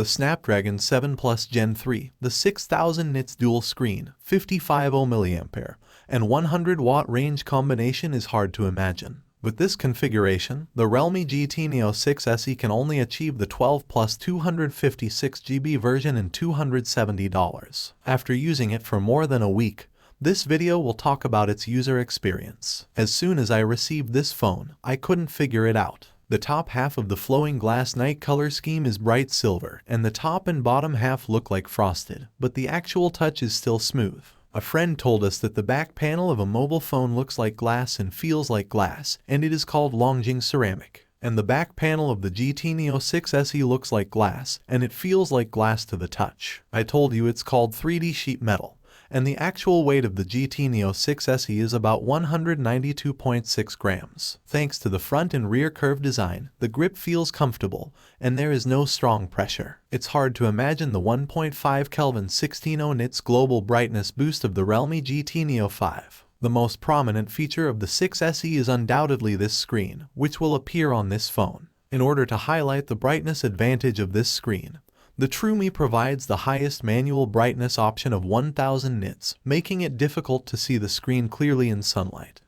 The Snapdragon 7 Plus Gen 3, the 6000 nits dual screen, 55 mAh, and 100-watt range combination is hard to imagine. With this configuration, the Realme GT Neo 6 SE can only achieve the 12 plus 256GB version in $270. After using it for more than a week, this video will talk about its user experience. As soon as I received this phone, I couldn't figure it out. The top half of the flowing glass night color scheme is bright silver, and the top and bottom half look like frosted, but the actual touch is still smooth. A friend told us that the back panel of a mobile phone looks like glass and feels like glass, and it is called Longjing ceramic. And the back panel of the GT Neo 6 SE looks like glass, and it feels like glass to the touch. I told you it's called 3D sheet metal, and the actual weight of the GT Neo 6 SE is about 192.6 grams. Thanks to the front and rear curved design, the grip feels comfortable, and there is no strong pressure. It's hard to imagine the 1.5 Kelvin 16.0 nits global brightness boost of the Realme GT Neo 5. The most prominent feature of the 6 SE is undoubtedly this screen, which will appear on this phone. In order to highlight the brightness advantage of this screen, the TrueMe provides the highest manual brightness option of 1000 nits, making it difficult to see the screen clearly in sunlight.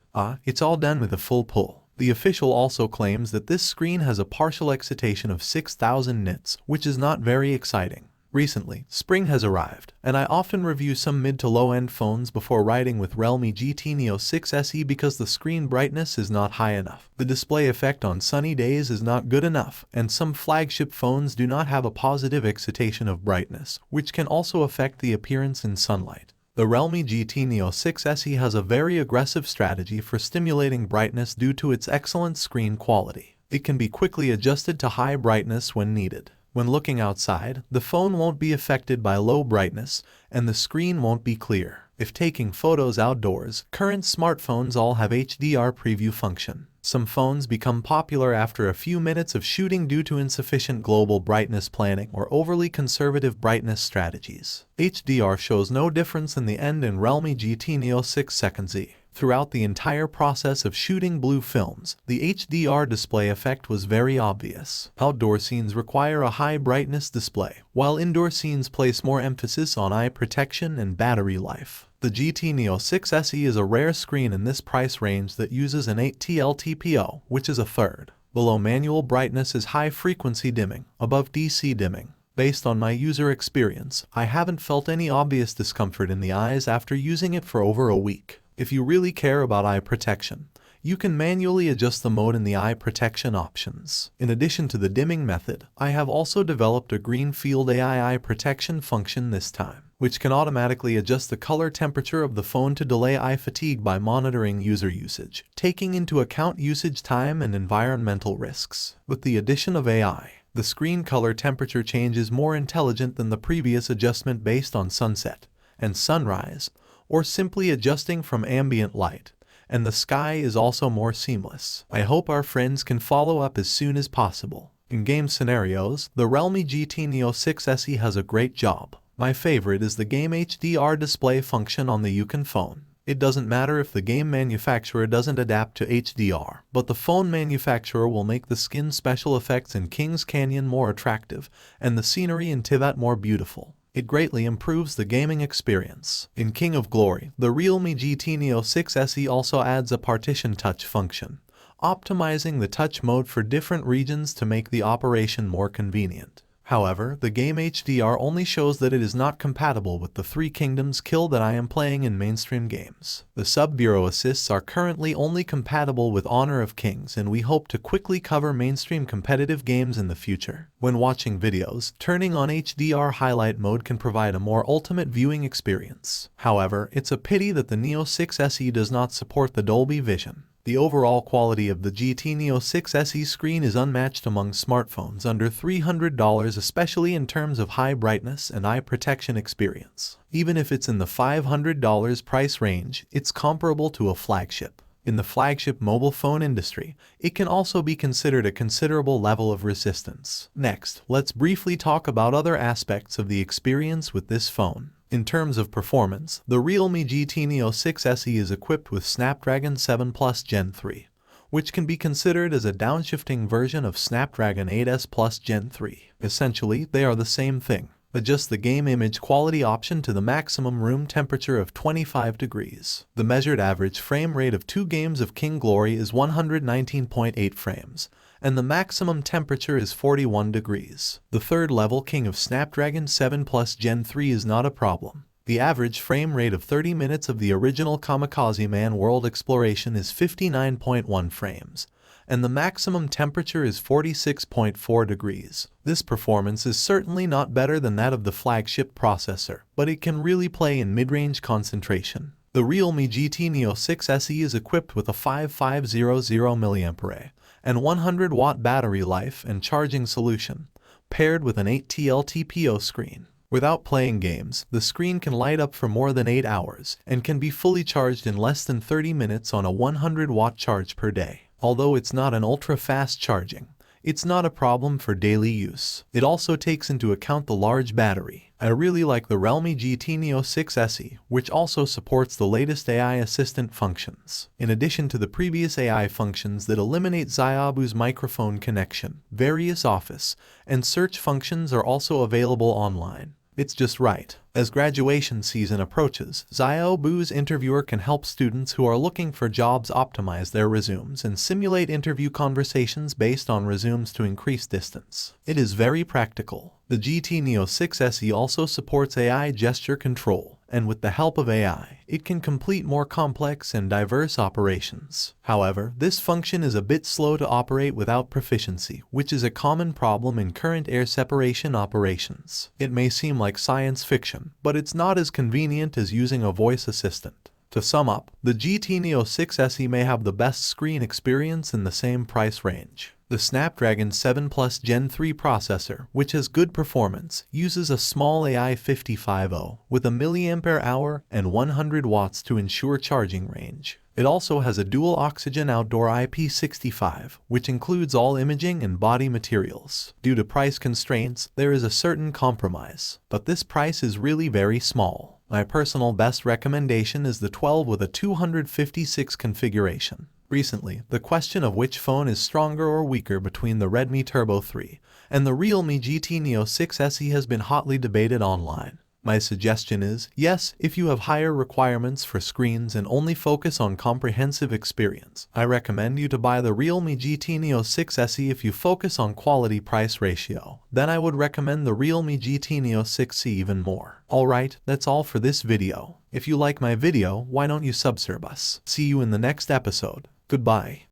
It's all done with a full pull. The official also claims that this screen has a partial excitation of 6000 nits, which is not very exciting. Recently, spring has arrived, and I often review some mid to low-end phones before riding with Realme GT Neo 6 SE because the screen brightness is not high enough. The display effect on sunny days is not good enough, and some flagship phones do not have a positive excitation of brightness, which can also affect the appearance in sunlight. The Realme GT Neo 6 SE has a very aggressive strategy for stimulating brightness due to its excellent screen quality. It can be quickly adjusted to high brightness when needed. When looking outside, the phone won't be affected by low brightness, and the screen won't be clear. If taking photos outdoors, current smartphones all have HDR preview function. Some phones become popular after a few minutes of shooting due to insufficient global brightness planning or overly conservative brightness strategies. HDR shows no difference in the end in Realme GT Neo 6 Second Z. Throughout the entire process of shooting blue films, the HDR display effect was very obvious. Outdoor scenes require a high brightness display, while indoor scenes place more emphasis on eye protection and battery life. The GT Neo 6 SE is a rare screen in this price range that uses an 8T LTPO, which is a third. Below manual brightness is high-frequency dimming, above DC dimming. Based on my user experience, I haven't felt any obvious discomfort in the eyes after using it for over a week. If you really care about eye protection, you can manually adjust the mode in the eye protection options. In addition to the dimming method, I have also developed a green field AI eye protection function this time, which can automatically adjust the color temperature of the phone to delay eye fatigue by monitoring user usage, taking into account usage time and environmental risks. With the addition of AI, the screen color temperature change is more intelligent than the previous adjustment based on sunset and sunrise, or simply adjusting from ambient light, and the sky is also more seamless. I hope our friends can follow up as soon as possible. In game scenarios, the Realme GT Neo 6 SE has a great job. My favorite is the game HDR display function on the Yukon phone. It doesn't matter if the game manufacturer doesn't adapt to HDR, but the phone manufacturer will make the skin special effects in Kings Canyon more attractive and the scenery in Tivat more beautiful. It greatly improves the gaming experience. In King of Glory, the Realme GT Neo 6 SE also adds a partition touch function, optimizing the touch mode for different regions to make the operation more convenient. However, the game HDR only shows that it is not compatible with the Three Kingdoms kill that I am playing in mainstream games. The Sub-Bureau assists are currently only compatible with Honor of Kings, and we hope to quickly cover mainstream competitive games in the future. When watching videos, turning on HDR highlight mode can provide a more ultimate viewing experience. However, it's a pity that the Neo 6 SE does not support the Dolby Vision. The overall quality of the GT Neo 6 SE screen is unmatched among smartphones under $300, especially in terms of high brightness and eye protection experience. Even if it's in the $500 price range, it's comparable to a flagship. In the flagship mobile phone industry, it can also be considered a considerable level of resistance. Next, let's briefly talk about other aspects of the experience with this phone. In terms of performance, the Realme GT Neo 6 SE is equipped with Snapdragon 7 Plus Gen 3, which can be considered as a downshifting version of Snapdragon 8S Plus Gen 3. Essentially, they are the same thing. Adjust the game image quality option to the maximum room temperature of 25 degrees. The measured average frame rate of 2 games of King Glory is 119.8 frames, and the maximum temperature is 41 degrees. The third level King of Snapdragon 7 Plus Gen 3 is not a problem. The average frame rate of 30 minutes of the original Kamikaze Man World Exploration is 59.1 frames, and the maximum temperature is 46.4 degrees. This performance is certainly not better than that of the flagship processor, but it can really play in mid-range concentration. The Realme GT Neo 6 SE is equipped with a 5500 mAh and 100-watt battery life and charging solution, paired with an 8T LTPO screen. Without playing games, the screen can light up for more than 8 hours and can be fully charged in less than 30 minutes on a 100-watt charge per day. Although it's not an ultra-fast charging, it's not a problem for daily use. It also takes into account the large battery. I really like the Realme GT Neo 6 SE, which also supports the latest AI assistant functions. In addition to the previous AI functions that eliminate Xiaobu's microphone connection, various office and search functions are also available online. It's just right. As graduation season approaches, Xiaobu's interviewer can help students who are looking for jobs optimize their resumes and simulate interview conversations based on resumes to increase distance. It is very practical. The GT Neo 6 SE also supports AI gesture control, and with the help of AI, it can complete more complex and diverse operations. However, this function is a bit slow to operate without proficiency, which is a common problem in current air separation operations. It may seem like science fiction, but it's not as convenient as using a voice assistant. To sum up, the GT Neo 6 SE may have the best screen experience in the same price range. The Snapdragon 7 Plus Gen 3 processor, which has good performance, uses a small AI 550 with a mAh and 100 watts to ensure charging range. It also has a dual oxygen outdoor IP65, which includes all imaging and body materials. Due to price constraints, there is a certain compromise, but this price is really very small. My personal best recommendation is the 12 with a 256 configuration. Recently, the question of which phone is stronger or weaker between the Redmi Turbo 3 and the Realme GT Neo 6 SE has been hotly debated online. My suggestion is, yes, if you have higher requirements for screens and only focus on comprehensive experience, I recommend you to buy the Realme GT Neo 6 SE. If you focus on quality-price ratio, then I would recommend the Realme GT Neo 6e even more. Alright, that's all for this video. If you like my video, why don't you subscribe us? See you in the next episode. Goodbye.